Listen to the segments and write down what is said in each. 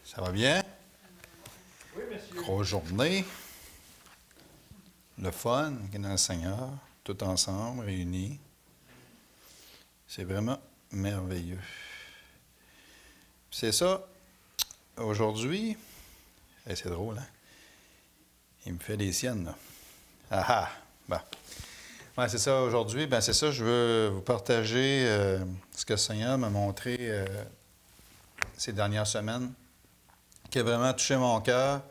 Ça va bien? Oui, monsieur. Grosse journée. Le fun, dans le Seigneur, tout ensemble, réunis. C'est vraiment merveilleux. C'est ça. Aujourd'hui, c'est drôle, hein? Il me fait des siennes, là. Ah ah! Bon. Ouais, c'est ça. Aujourd'hui, c'est ça. Je veux vous partager ce que le Seigneur m'a montré ces dernières semaines, qui a vraiment touché mon cœur,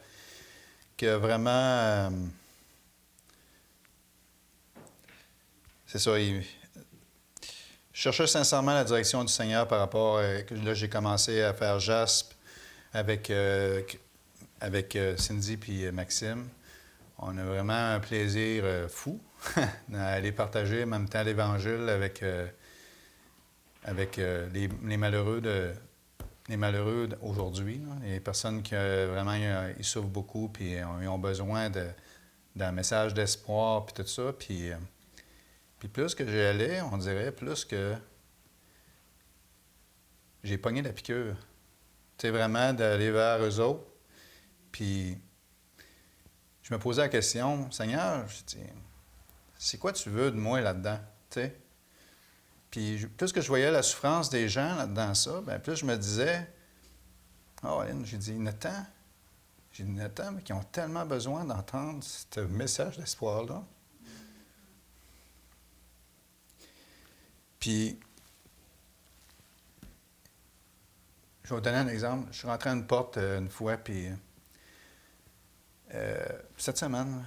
qui a vraiment... c'est ça. Je cherchais sincèrement la direction du Seigneur par rapport à... Là, j'ai commencé à faire JASP avec Cindy puis Maxime. On a vraiment un plaisir fou à aller partager en même temps l'Évangile avec les malheureux les malheureux aujourd'hui, là, les personnes qui vraiment ils souffrent beaucoup puis ils ont besoin d'un message d'espoir puis tout ça. Puis plus que j'y allais, on dirait, plus que j'ai pogné la piqûre. Tu sais, vraiment d'aller vers eux autres. Puis je me posais la question, Seigneur, je dis, c'est quoi tu veux de moi là-dedans? Tu sais? Puis plus que je voyais la souffrance des gens là-dedans ça, plus je me disais, j'ai dit, Nathan, mais qui ont tellement besoin d'entendre ce message d'espoir-là. Puis, je vais vous donner un exemple. Je suis rentré à une porte une fois, puis cette semaine,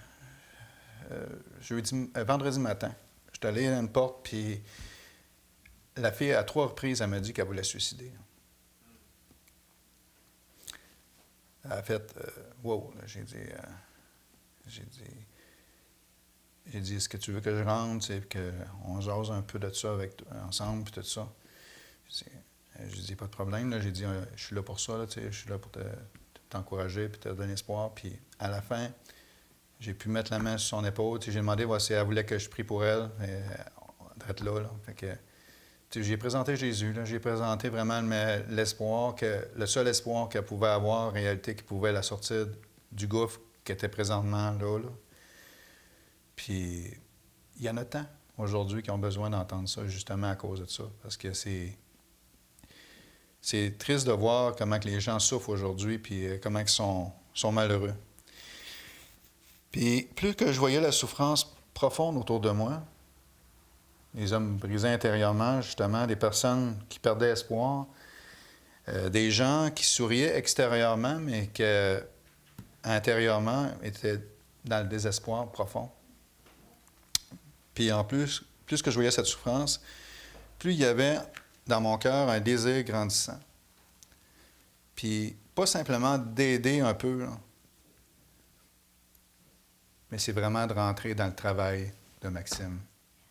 vendredi matin, je suis allé à une porte, puis la fille, à 3 reprises, elle m'a dit qu'elle voulait se suicider. Elle a fait, wow, là, j'ai dit, est-ce que tu veux que je rentre, qu'on jase un peu de ça ensemble, puis tout ça. J'ai dit, pas de problème, là. J'ai dit, je suis là pour ça, là, je suis là pour t'encourager, puis te donner espoir. Puis à la fin, j'ai pu mettre la main sur son épaule. J'ai demandé si elle voulait que je prie pour elle, d'être là. Fait que, j'ai présenté Jésus, là. J'ai présenté vraiment l'espoir, le seul espoir qu'elle pouvait avoir, en réalité, qui pouvait la sortir du gouffre qui était présentement là. Puis, il y en a tant aujourd'hui qui ont besoin d'entendre ça, justement à cause de ça. Parce que c'est triste de voir comment que les gens souffrent aujourd'hui, puis comment ils sont malheureux. Puis, plus que je voyais la souffrance profonde autour de moi, les hommes brisés intérieurement, justement, des personnes qui perdaient espoir, des gens qui souriaient extérieurement, mais qui, intérieurement, étaient dans le désespoir profond. Puis en plus que je voyais cette souffrance, plus il y avait dans mon cœur un désir grandissant. Puis pas simplement d'aider un peu, là, mais c'est vraiment de rentrer dans le travail de Maxime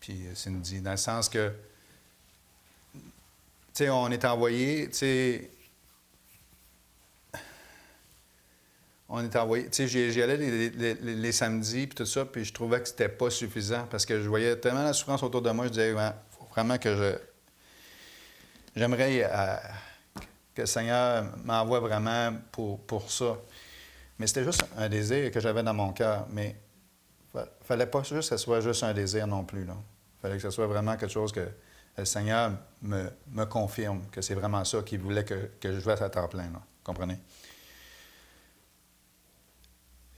puis Cindy, dans le sens que, tu sais, on est envoyé, tu sais, j'y allais les samedis, puis tout ça, puis je trouvais que c'était pas suffisant, parce que je voyais tellement la souffrance autour de moi, je disais, il faut vraiment que j'aimerais que le Seigneur m'envoie vraiment pour ça. Mais c'était juste un désir que j'avais dans mon cœur, mais il ne fallait pas juste que ce soit juste un désir non plus, là. Il fallait que ce soit vraiment quelque chose que le Seigneur me confirme, que c'est vraiment ça qu'il voulait que je fasse à temps plein, là. Comprenez?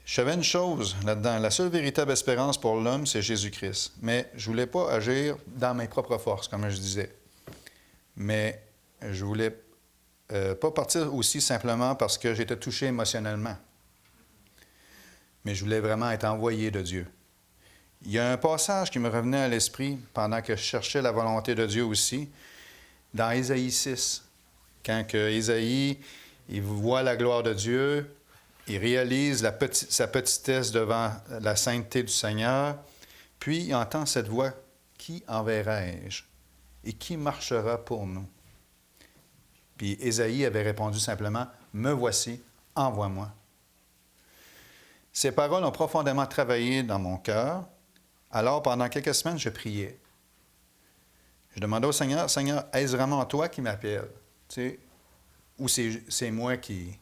Je savais une chose là-dedans. La seule véritable espérance pour l'homme, c'est Jésus-Christ. Mais je ne voulais pas agir dans mes propres forces, comme je disais. Mais je ne voulais pas partir aussi simplement parce que j'étais touché émotionnellement. Mais je voulais vraiment être envoyé de Dieu. Il y a un passage qui me revenait à l'esprit pendant que je cherchais la volonté de Dieu aussi, dans Ésaïe 6. Quand que Ésaïe, il voit la gloire de Dieu, il réalise sa petitesse devant la sainteté du Seigneur, puis il entend cette voix, « Qui enverrai-je? Et qui marchera pour nous? » Puis Ésaïe avait répondu simplement, « Me voici, envoie-moi. » Ces paroles ont profondément travaillé dans mon cœur. Alors, pendant quelques semaines, je priais. Je demandais au Seigneur, « Seigneur, est-ce vraiment toi qui m'appelles? » Tu sais, ou c'est moi qui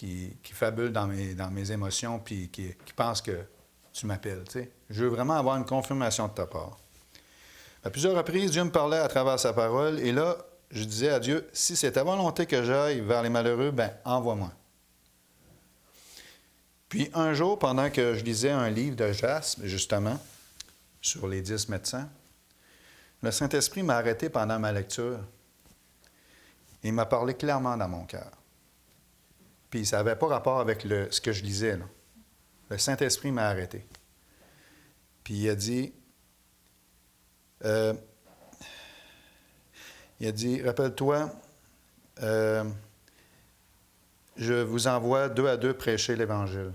qui fabule dans mes émotions puis qui pense que tu m'appelles. Tu sais. Je veux vraiment avoir une confirmation de ta part. À plusieurs reprises, Dieu me parlait à travers sa parole et là, je disais à Dieu, si c'est ta volonté que j'aille vers les malheureux, ben envoie-moi. Puis un jour, pendant que je lisais un livre de Jaspe, justement, sur les 10 médecins, le Saint-Esprit m'a arrêté pendant ma lecture. Il m'a parlé clairement dans mon cœur. Puis ça n'avait pas rapport avec ce que je lisais, là. Le Saint-Esprit m'a arrêté. Puis il a dit, rappelle-toi, je vous envoie 2 à 2 prêcher l'Évangile.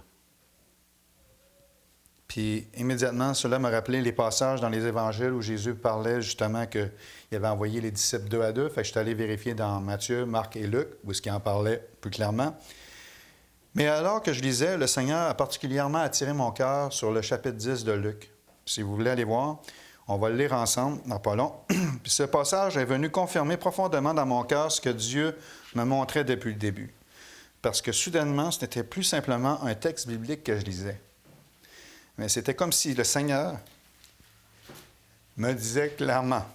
Puis immédiatement, cela m'a rappelé les passages dans les Évangiles où Jésus parlait justement qu'il avait envoyé les disciples 2 à 2. Fait que je suis allé vérifier dans Matthieu, Marc et Luc, où est-ce qu'il en parlait plus clairement. Mais alors que je lisais, le Seigneur a particulièrement attiré mon cœur sur le chapitre 10 de Luc. Si vous voulez aller voir, on va le lire ensemble, dans pas long. Puis ce passage est venu confirmer profondément dans mon cœur ce que Dieu me montrait depuis le début. Parce que soudainement, ce n'était plus simplement un texte biblique que je lisais. Mais c'était comme si le Seigneur me disait clairement,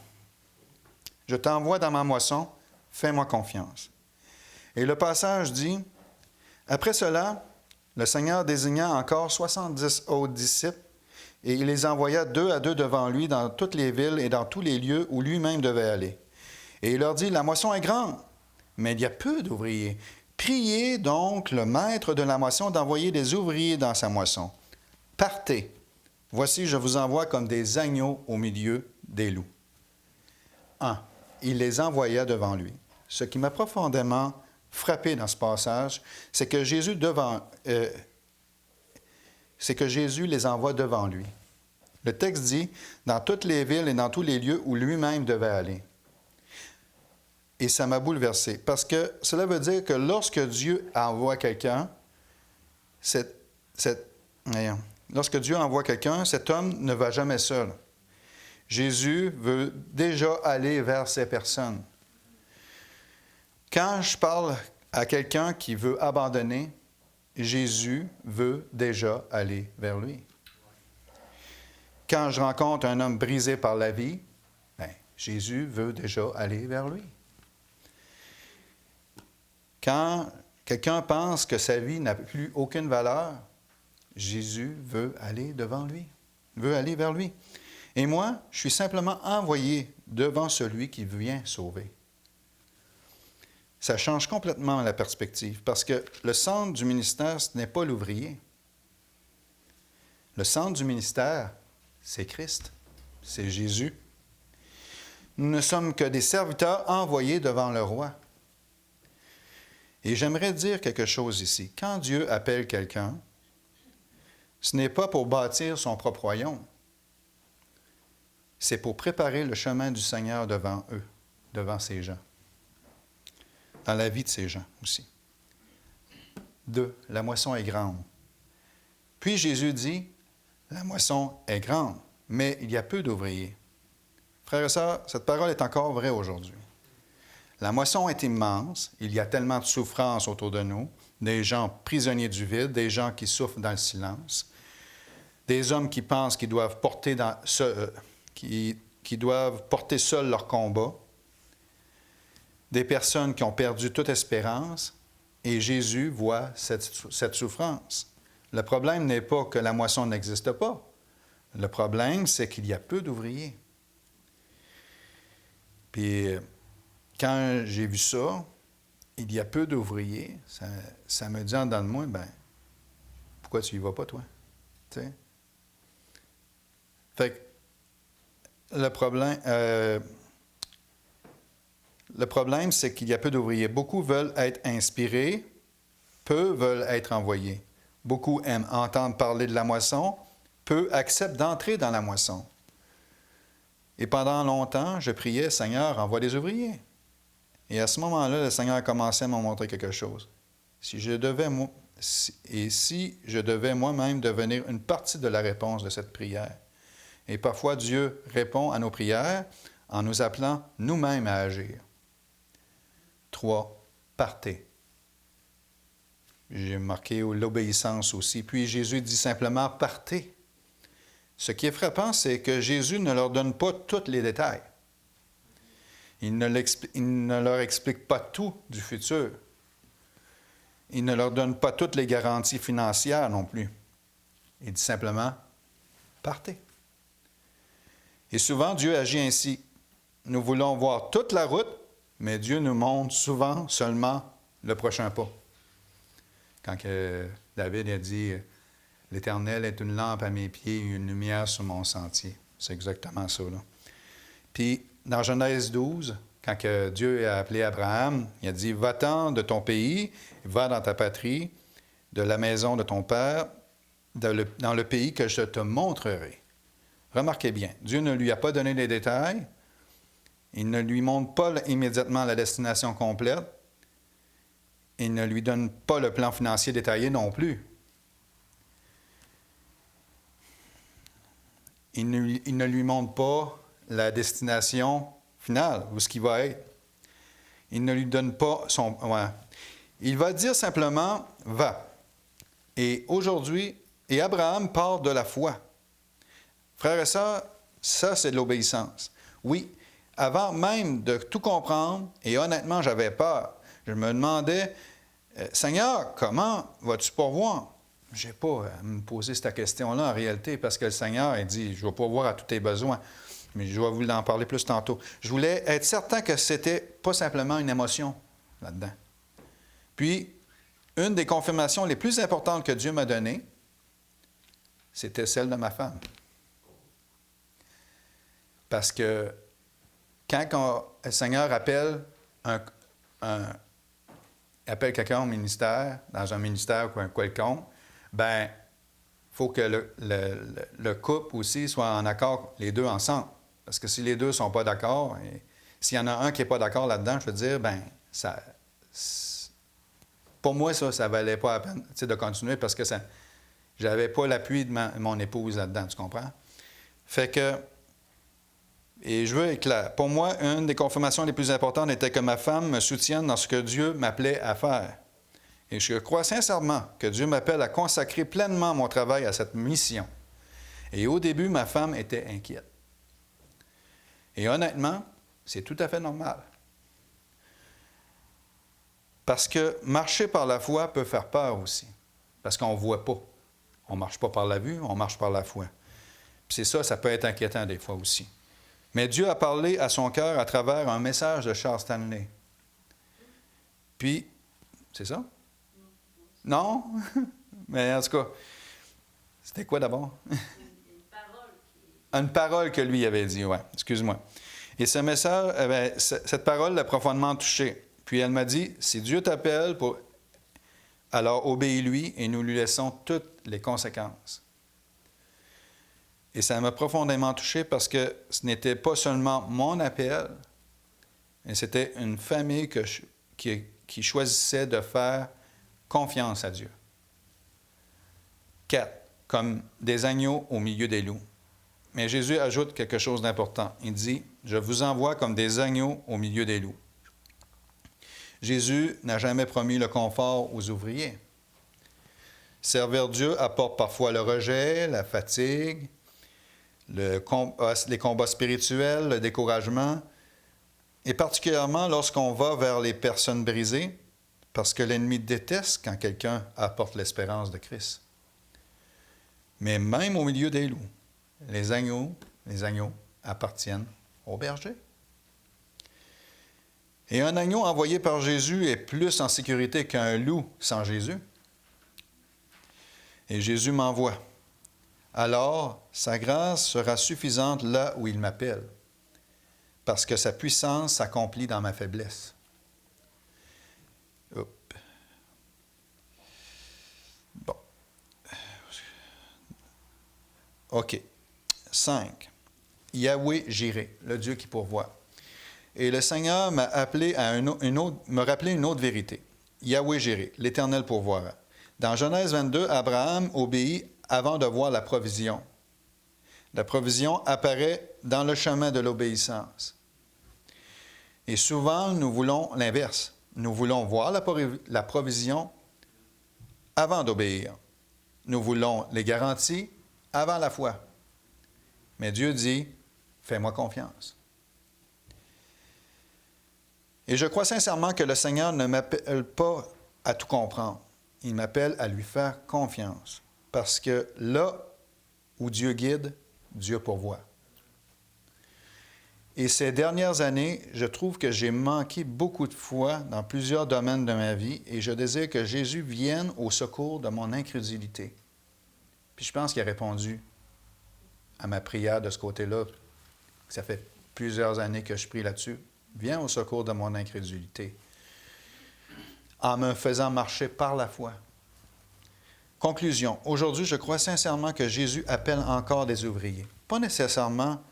« Je t'envoie dans ma moisson, fais-moi confiance. » Et le passage dit, « Après cela, le Seigneur désigna encore 70 autres disciples, et il les envoya 2 à 2 devant lui dans toutes les villes et dans tous les lieux où lui-même devait aller. Et il leur dit, « La moisson est grande, mais il y a peu d'ouvriers. Priez donc le maître de la moisson d'envoyer des ouvriers dans sa moisson. Partez, voici je vous envoie comme des agneaux au milieu des loups. » 1. Il les envoya devant lui. Ce qui m'a profondément frappé dans ce passage, c'est que Jésus les envoie devant lui. Le texte dit, dans toutes les villes et dans tous les lieux où lui-même devait aller. Et ça m'a bouleversé, parce que cela veut dire que lorsque Dieu envoie quelqu'un, lorsque Dieu envoie quelqu'un, cet homme ne va jamais seul. Jésus veut déjà aller vers ces personnes. Quand je parle à quelqu'un qui veut abandonner, Jésus veut déjà aller vers lui. Quand je rencontre un homme brisé par la vie, Jésus veut déjà aller vers lui. Quand quelqu'un pense que sa vie n'a plus aucune valeur, Jésus veut aller devant lui, veut aller vers lui. Et moi, je suis simplement envoyé devant celui qui vient sauver. Ça change complètement la perspective, parce que le centre du ministère, ce n'est pas l'ouvrier. Le centre du ministère, c'est Christ, c'est Jésus. Nous ne sommes que des serviteurs envoyés devant le roi. Et j'aimerais dire quelque chose ici. Quand Dieu appelle quelqu'un, ce n'est pas pour bâtir son propre royaume. C'est pour préparer le chemin du Seigneur devant eux, devant ces gens. Dans la vie de ces gens aussi. 2. La moisson est grande. Puis Jésus dit, la moisson est grande, mais il y a peu d'ouvriers. Frères et sœurs, cette parole est encore vraie aujourd'hui. La moisson est immense, il y a tellement de souffrance autour de nous, des gens prisonniers du vide, des gens qui souffrent dans le silence, des hommes qui pensent qu'ils doivent porter, qui doivent porter seuls leur combat, des personnes qui ont perdu toute espérance, et Jésus voit cette souffrance. Le problème n'est pas que la moisson n'existe pas. Le problème, c'est qu'il y a peu d'ouvriers. Puis, quand j'ai vu ça, il y a peu d'ouvriers, ça me dit en dedans de moi, pourquoi tu y vas pas, toi? T'sais? Fait que le problème, c'est qu'il y a peu d'ouvriers. Beaucoup veulent être inspirés, peu veulent être envoyés. Beaucoup aiment entendre parler de la moisson, peu acceptent d'entrer dans la moisson. Et pendant longtemps, je priais, Seigneur, envoie des ouvriers. Et à ce moment-là, le Seigneur a commencé à me montrer quelque chose. Si je devais moi-même devenir une partie de la réponse de cette prière. Et parfois, Dieu répond à nos prières en nous appelant nous-mêmes à agir. 3. Partez. J'ai marqué l'obéissance aussi. Puis Jésus dit simplement, partez. Ce qui est frappant, c'est que Jésus ne leur donne pas tous les détails. Il ne leur explique pas tout du futur. Il ne leur donne pas toutes les garanties financières non plus. Il dit simplement, partez. Et souvent, Dieu agit ainsi. Nous voulons voir toute la route, mais Dieu nous montre souvent seulement le prochain pas. Quand David a dit « L'Éternel est une lampe à mes pieds et une lumière sur mon sentier ». C'est exactement ça, là. Puis, dans Genèse 12, quand Dieu a appelé Abraham, il a dit « Va-t'en de ton pays, va dans ta patrie, de la maison de ton père, dans le pays que je te montrerai. » Remarquez bien, Dieu ne lui a pas donné les détails, il ne lui montre pas immédiatement la destination complète, il ne lui donne pas le plan financier détaillé non plus. Il ne lui montre pas la destination finale, où ce qu'il va être. Il ne lui donne pas son... Ouais. Il va dire simplement « va ». Et aujourd'hui, Abraham part de la foi. Frères et sœurs, ça c'est de l'obéissance. Oui, avant même de tout comprendre, et honnêtement j'avais peur, je me demandais « Seigneur, comment vas-tu pourvoir? » Je n'ai pas à me poser cette question-là en réalité, parce que le Seigneur il dit « Je vais pourvoir à tous tes besoins ». Mais je vais vous en parler plus tantôt. Je voulais être certain que ce n'était pas simplement une émotion là-dedans. Puis, une des confirmations les plus importantes que Dieu m'a données, c'était celle de ma femme. Parce que quand le Seigneur appelle quelqu'un au ministère, dans un ministère quelconque, bien, il faut que le couple aussi soit en accord, les deux ensemble. Parce que si les deux ne sont pas d'accord, et s'il y en a un qui n'est pas d'accord là-dedans, je veux dire, bien, pour moi, ça ne valait pas la peine de continuer parce que je n'avais pas l'appui de mon épouse là-dedans, tu comprends? Fait que, et je veux être clair, pour moi, une des confirmations les plus importantes était que ma femme me soutienne dans ce que Dieu m'appelait à faire. Et je crois sincèrement que Dieu m'appelle à consacrer pleinement mon travail à cette mission. Et au début, ma femme était inquiète. Et honnêtement, c'est tout à fait normal. Parce que marcher par la foi peut faire peur aussi. Parce qu'on ne voit pas. On ne marche pas par la vue, on marche par la foi. Puis c'est ça peut être inquiétant des fois aussi. Mais Dieu a parlé à son cœur à travers un message de Charles Stanley. Puis, c'est ça? Non? Mais en tout cas, c'était quoi d'abord? Une parole que lui avait dit, oui, excuse-moi. Et ce message, cette parole l'a profondément touché. Puis elle m'a dit, si Dieu t'appelle, alors obéis-lui et nous lui laissons toutes les conséquences. Et ça m'a profondément touché parce que ce n'était pas seulement mon appel, mais c'était une famille qui choisissait de faire confiance à Dieu. 4. Comme des agneaux au milieu des loups. Mais Jésus ajoute quelque chose d'important. Il dit, « Je vous envoie comme des agneaux au milieu des loups. » Jésus n'a jamais promis le confort aux ouvriers. Servir Dieu apporte parfois le rejet, la fatigue, les combats spirituels, le découragement, et particulièrement lorsqu'on va vers les personnes brisées, parce que l'ennemi déteste quand quelqu'un apporte l'espérance de Christ. Mais même au milieu des loups, les agneaux appartiennent au berger. Et un agneau envoyé par Jésus est plus en sécurité qu'un loup sans Jésus. Et Jésus m'envoie. Alors, sa grâce sera suffisante là où il m'appelle, parce que sa puissance s'accomplit dans ma faiblesse. Bon. OK. 5. Yahweh Jireh, le Dieu qui pourvoit. Et le Seigneur m'a appelé à me rappeler une autre vérité. Yahweh Jireh, l'Éternel pourvoira. Dans Genèse 22, Abraham obéit avant de voir la provision. La provision apparaît dans le chemin de l'obéissance. Et souvent, nous voulons l'inverse. Nous voulons voir la provision avant d'obéir. Nous voulons les garanties avant la foi. Mais Dieu dit, fais-moi confiance. Et je crois sincèrement que le Seigneur ne m'appelle pas à tout comprendre. Il m'appelle à lui faire confiance. Parce que là où Dieu guide, Dieu pourvoit. Et ces dernières années, je trouve que j'ai manqué beaucoup de foi dans plusieurs domaines de ma vie et je désire que Jésus vienne au secours de mon incrédulité. Puis je pense qu'il a répondu à ma prière de ce côté-là. Ça fait plusieurs années que je prie là-dessus. Viens au secours de mon incrédulité en me faisant marcher par la foi. Conclusion. Aujourd'hui, je crois sincèrement que Jésus appelle encore des ouvriers. Pas nécessairement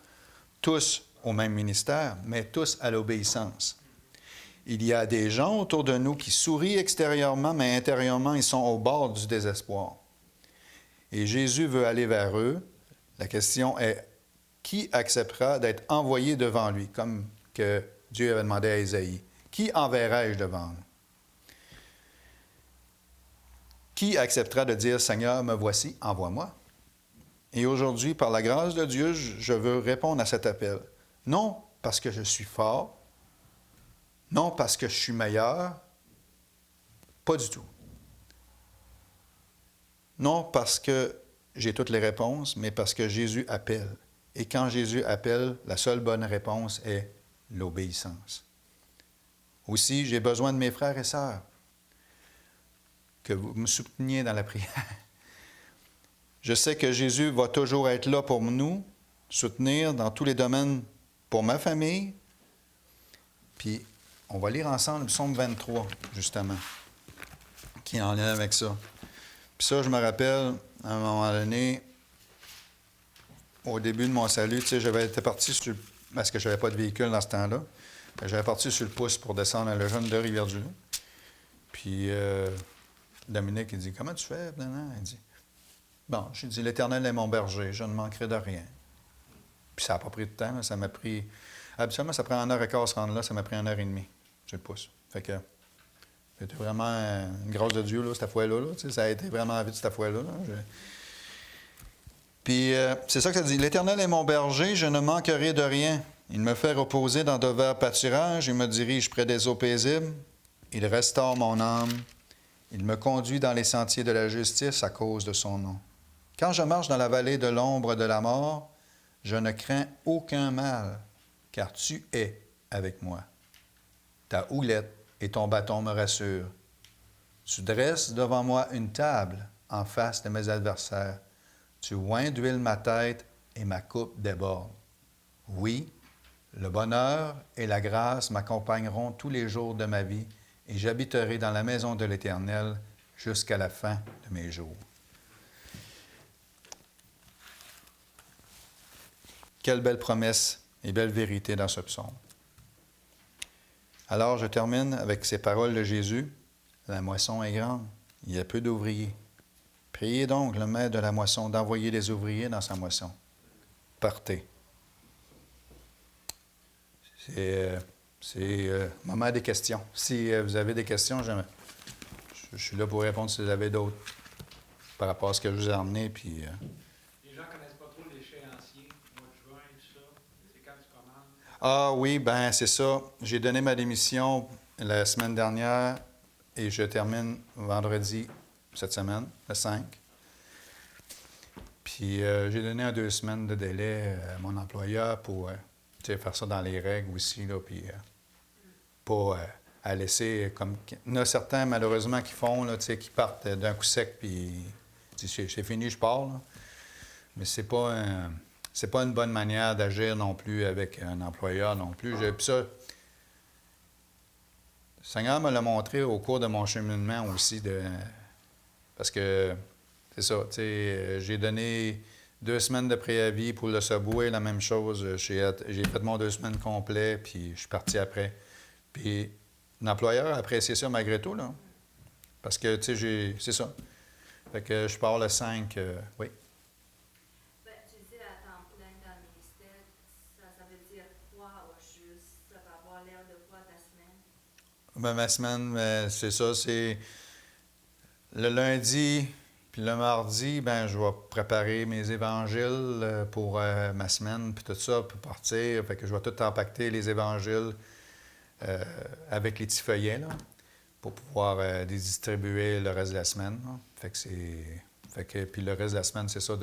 tous au même ministère, mais tous à l'obéissance. Il y a des gens autour de nous qui sourient extérieurement, mais intérieurement, ils sont au bord du désespoir. Et Jésus veut aller vers eux. La question est, qui acceptera d'être envoyé devant lui, comme que Dieu avait demandé à Isaïe? Qui enverrai-je devant nous? Qui acceptera de dire, Seigneur, me voici, envoie-moi? Et aujourd'hui, par la grâce de Dieu, je veux répondre à cet appel. Non parce que je suis fort, non parce que je suis meilleur, pas du tout. Non parce que j'ai toutes les réponses, mais parce que Jésus appelle. Et quand Jésus appelle, la seule bonne réponse est l'obéissance. Aussi, j'ai besoin de mes frères et sœurs, que vous me souteniez dans la prière. Je sais que Jésus va toujours être là pour nous, soutenir dans tous les domaines pour ma famille. Puis, on va lire ensemble le psaume 23, justement, qui est en lien avec ça. Puis ça, je me rappelle, à un moment donné, au début de mon salut, tu sais, j'avais été parti sur... Parce que je n'avais pas de véhicule dans ce temps-là. J'avais parti sur le pouce pour descendre à le jeune de Rivière-du-Loup. Puis, Dominique, il dit, « Comment tu fais? » Il dit, « Bon, j'ai dit, l'Éternel est mon berger, je ne manquerai de rien. » Puis ça n'a pas pris de temps, là, ça m'a pris... Habituellement, ça prend 1h15 à se rendre là, ça m'a pris 1h30 sur le pouce. Fait que c'était vraiment une grâce de Dieu, là, cette fois-là. Là, tu sais, ça a été vraiment vite, cette fois-là. Là. Puis c'est ça que ça dit. « L'Éternel est mon berger, je ne manquerai de rien. Il me fait reposer dans de verts pâturages, il me dirige près des eaux paisibles. Il restaure mon âme. Il me conduit dans les sentiers de la justice à cause de son nom. Quand je marche dans la vallée de l'ombre de la mort, je ne crains aucun mal, car tu es avec moi. Ta houlette et ton bâton me rassurent. Tu dresses devant moi une table en face de mes adversaires. Tu oins d'huile ma tête et ma coupe déborde. Oui, le bonheur et la grâce m'accompagneront tous les jours de ma vie et j'habiterai dans la maison de l'Éternel jusqu'à la fin de mes jours. » Quelle belle promesse et belle vérité dans ce psaume. Alors, je termine avec ces paroles de Jésus. La moisson est grande, il y a peu d'ouvriers. Priez donc le maître de la moisson d'envoyer des ouvriers dans sa moisson. Partez. C'est le moment des questions. Si vous avez des questions, je suis là pour répondre si vous avez d'autres par rapport à ce que je vous ai emmené. Puis, Les gens ne connaissent pas trop l'échéancier, mois de juin, tout ça. C'est quand tu commences? Ah oui, ben c'est ça. J'ai donné ma démission la semaine dernière et je termine vendredi cette semaine, le 5. Puis j'ai donné 2 semaines de délai à mon employeur pour faire ça dans les règles aussi, là, puis pas à laisser comme... Il y en a certains, malheureusement, qui font, là, qui partent d'un coup sec, puis c'est fini, je pars. Là. Mais c'est pas une bonne manière d'agir non plus avec un employeur non plus. Puis ça, le Seigneur me l'a montré au cours de mon cheminement aussi, parce que c'est ça, j'ai donné 2 semaines de préavis pour le Subway, la même chose. J'ai fait mon 2 semaines complets, puis je suis parti après. Puis l'employeur a apprécié ça malgré tout, là. Parce que, c'est ça. Fait que je pars le 5, oui. Ben, tu dis à temps plein dans le ministère, ça veut dire quoi au juste? Ça va avoir l'air de quoi ta semaine? Ben, ma semaine, c'est ça, c'est... le lundi puis le mardi, ben je vais préparer mes évangiles pour ma semaine, puis tout ça, pour partir. Fait que je vais tout empaqueter les évangiles avec les petits feuillets, là, pour pouvoir les distribuer le reste de la semaine, là. Fait que c'est... Fait que, puis le reste de la semaine, c'est ça,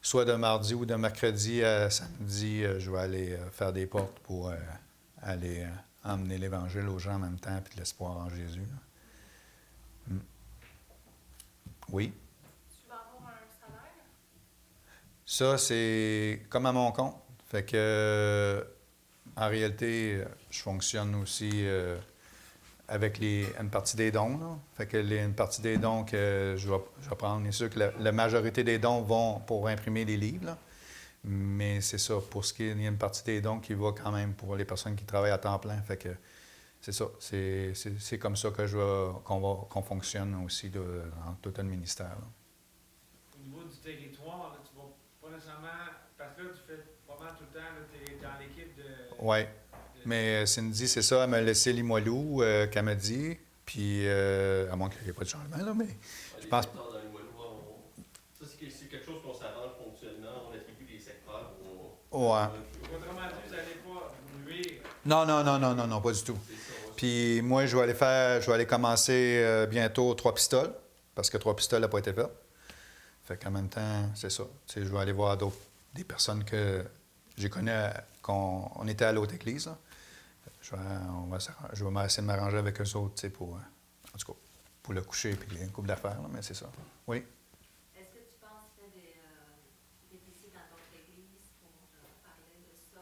soit de mardi ou de mercredi à samedi, je vais aller faire des portes pour aller emmener l'Évangile aux gens en même temps, puis de l'espoir en Jésus, là. Oui. Tu vas avoir un salaire? Ça, c'est comme à mon compte. Fait que, en réalité, je fonctionne aussi avec une partie des dons, là. Fait que une partie des dons que je vais prendre, c'est sûr que la majorité des dons vont pour imprimer les livres, là. Mais c'est ça, pour ce qui est, il y a une partie des dons qui va quand même pour les personnes qui travaillent à temps plein. Fait que c'est ça, c'est comme ça que qu'on fonctionne aussi dans tout le ministère, là. Au niveau du territoire, là, tu vas pas nécessairement. Parce que là, tu fais pas mal tout le temps, tu es dans l'équipe de. Oui. Mais Cindy, c'est ça, elle m'a laissé Limoilou, qu'elle m'a dit. Puis, à moins qu'il n'y ait pas de changement, là, mais je pense. Ça, c'est quelque chose qu'on s'arrange ponctuellement. On attribue des secteurs. Ouais. Autrement dit, vous n'allez pas nuire. Non, pas du tout. C'est ça, ouais. Puis moi, je vais aller commencer bientôt 3 pistoles, parce que 3 pistoles n'a pas été fait. Fait qu'en même temps, c'est ça. Tu sais, je vais aller voir des personnes que j'ai connues, on était à l'autre église, là. Je vais essayer de m'arranger avec eux autres, tu sais, en tout cas, pour le coucher puis une couple d'affaires, là, mais c'est ça. Oui. Est-ce que tu penses faire des visites dans d'autres églises pour parler de ça?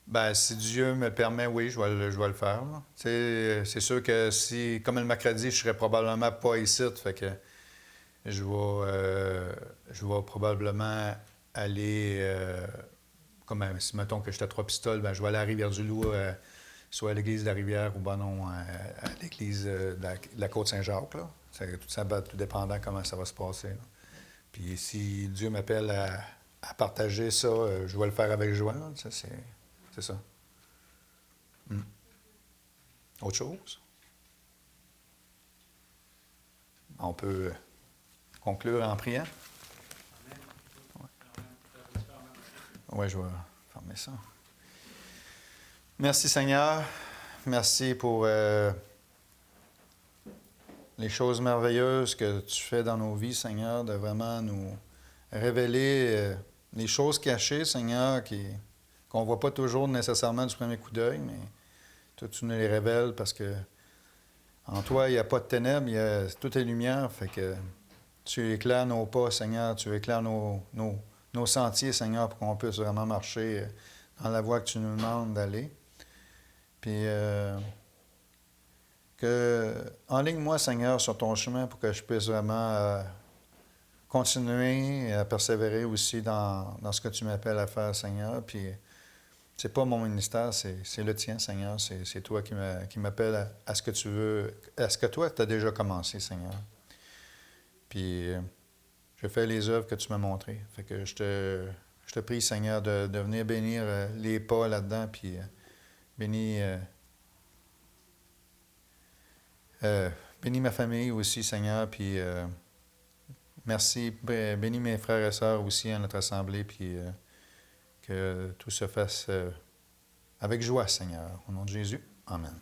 Ben, si Dieu me le permet, oui, je vais le faire, là. Tu sais, c'est sûr que si, comme le mercredi, je serais probablement pas ici, fait que je vais probablement aller, comme si mettons que j'étais à Trois-Pistoles, ben, je vais aller à Rivière-du-Loup, soit à l'église de la Rivière ou ben non, à l'église de la Côte-Saint-Jacques, là. Tout ça va tout dépendant comment ça va se passer, là. Puis si Dieu m'appelle à partager ça, je vais le faire avec joie, là. Ça, c'est ça. Autre chose? On peut conclure en priant? Oui, je vais fermer ça. Merci Seigneur. Merci pour les choses merveilleuses que tu fais dans nos vies, Seigneur, de vraiment nous révéler les choses cachées, Seigneur, qu'on ne voit pas toujours nécessairement du premier coup d'œil, mais toi, tu nous les révèles parce que en toi, il n'y a pas de ténèbres, tout est lumière, fait que tu éclaires nos pas, Seigneur, tu éclaires nos sentiers, Seigneur, pour qu'on puisse vraiment marcher dans la voie que tu nous demandes d'aller. Puis, enligne-moi, Seigneur, sur ton chemin pour que je puisse vraiment continuer à persévérer aussi dans ce que tu m'appelles à faire, Seigneur. Puis, c'est pas mon ministère, c'est le tien, Seigneur. C'est toi qui m'appelles à ce que tu veux, à ce que toi, tu as déjà commencé, Seigneur. Puis, je fais les œuvres que tu m'as montrées. Fait que je te prie, Seigneur, de venir bénir les pas là-dedans, puis bénis ma famille aussi, Seigneur, puis merci, bénis mes frères et sœurs aussi à notre assemblée, puis que tout se fasse avec joie, Seigneur. Au nom de Jésus, Amen.